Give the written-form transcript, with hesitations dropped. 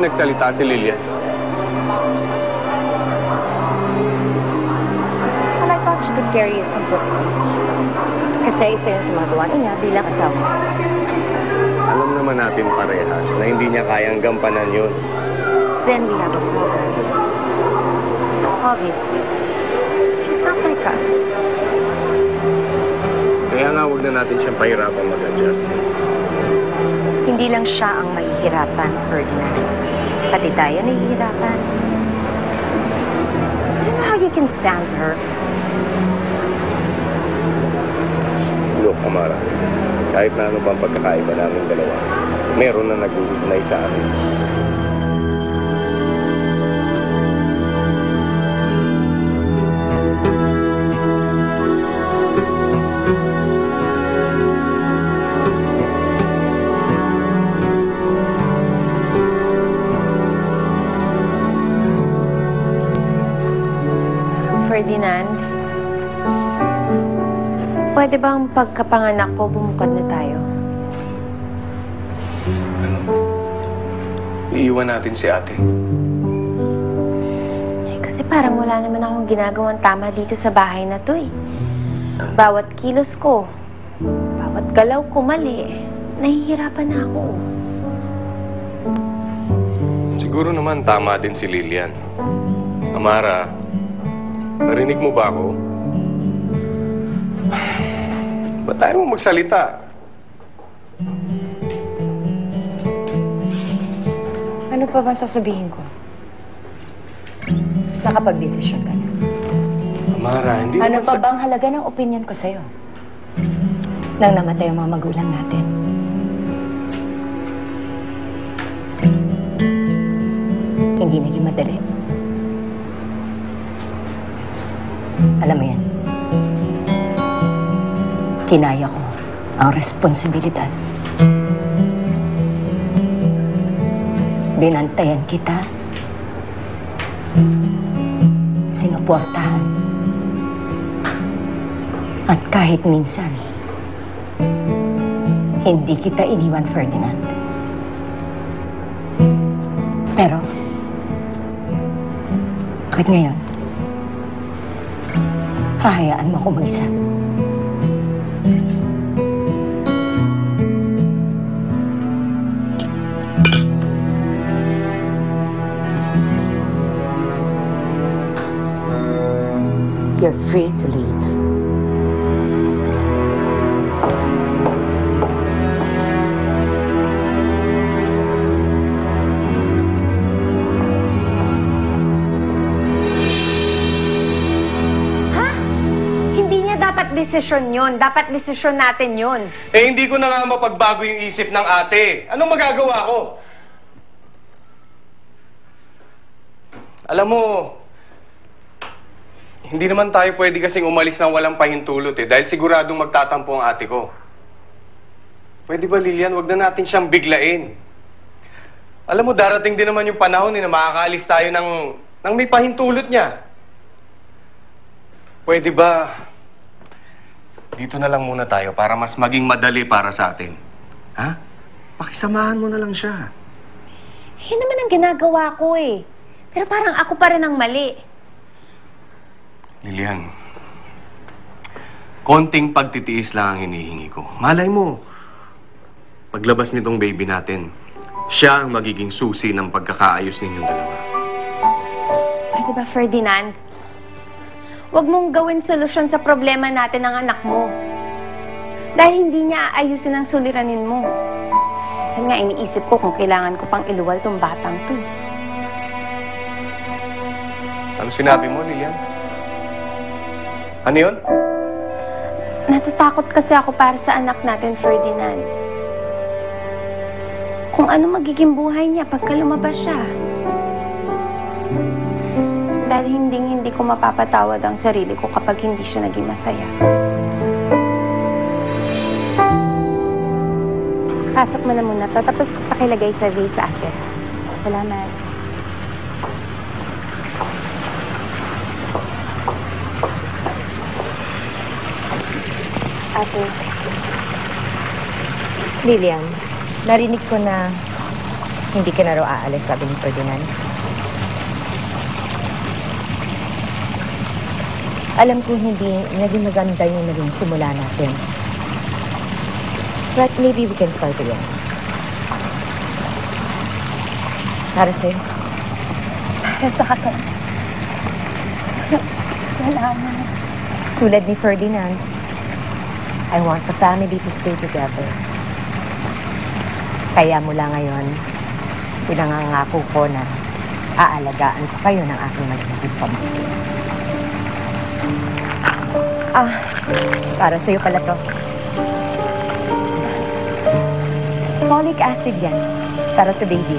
nagsalita si Lilian. Well, I thought she could carry a simple speech. Kasi isa yun sa mga gawain niya bilang asawa. Alam naman natin parehas na hindi niya kayang gampanan yun. Then we have a problem. Obviously, she's not like us. Kaya nga huwag na natin siyang pahirapan mag-adjust. Hindi lang siya ang mahihirapan, Ferdinand. Pati tayo nahihirapan. I don't know how you can stand her. Look, Amara, kahit na ano bang pagkakaiba namin dalawa, meron na nag-uugnay sa amin. Ferdinand, pwede bang pagkapanganak ko, bumukod na tayo? Ano? Iiwan natin si ate. Kasi parang wala naman akong ginagawang tama dito sa bahay na to eh. Bawat kilos ko, bawat galaw ko mali, nahihirapan na ako. Siguro naman tama din si Lilian. Amara, narinig mo ba ako? Ba't tayo mo magsalita? Ano pa ba sasabihin ko? Nakapag-desisyon ka na. Amara, hindi Ano naman pa bang halaga ng opinion ko sa'yo? Nang namatay ang mga magulang natin. Hindi naging madali. Alam mo yan. Kinaya ko ang responsibilidad. Binantayan kita. Sinuportahan. At kahit minsan, hindi kita iniwan, Ferdinand. Pero, bakit ngayon? Hahayaan mo ako mag-isa. You're free to leave. Desisyon yun. Dapat desisyon natin yun. Eh, hindi ko na nga mapagbago yung isip ng ate. Anong magagawa ko? Alam mo, hindi naman tayo pwede kasing umalis ng walang pahintulot eh, dahil siguradong magtatampo ang ate ko. Pwede ba, Lilian, wag na natin siyang biglain. Alam mo, darating din naman yung panahon na makakaalis tayo ng may pahintulot niya. Pwede ba dito na lang muna tayo para mas maging madali para sa atin? Ha? Pakisamahan mo na lang siya. Yun naman ang ginagawa ko eh. Pero parang ako pa rin ang mali. Lilian, konting pagtitiis lang ang hinihingi ko. Malay mo, paglabas nitong baby natin, siya ang magiging susi ng pagkakaayos ninyong dalawa. Pwede ba, Ferdinand? Huwag mong gawin solusyon sa problema natin ng anak mo. Dahil hindi niya aayusin ang suliranin mo. Minsan nga iniisip ko kung kailangan ko pang iluwal tong batang to. Ano sinabi mo, Lilian? Ano yun? Natatakot kasi ako para sa anak natin, Ferdinand. Kung ano magiging buhay niya pagka lumabas siya. Dahil hindi ko mapapatawad ang sarili ko kapag hindi siya naging masaya. Pasok mo na muna to, tapos pakilagay sa visa after. Salamat. Ate, Lilian, narinig ko na Hindi ka na raw aalis, sabi ni Ferdinand. Alam ko hindi naging maganda yung naging simula natin. But maybe we can start again. Para sa'yo. Sa akin. Salamat. Tulad ni Ferdinand, I want the family to stay together. Kaya mula ngayon, pinangangako ko na aalagaan ko kayo ng aking magiging pamilya. Para sa'yo pala to. Folic acid yan. Para sa baby.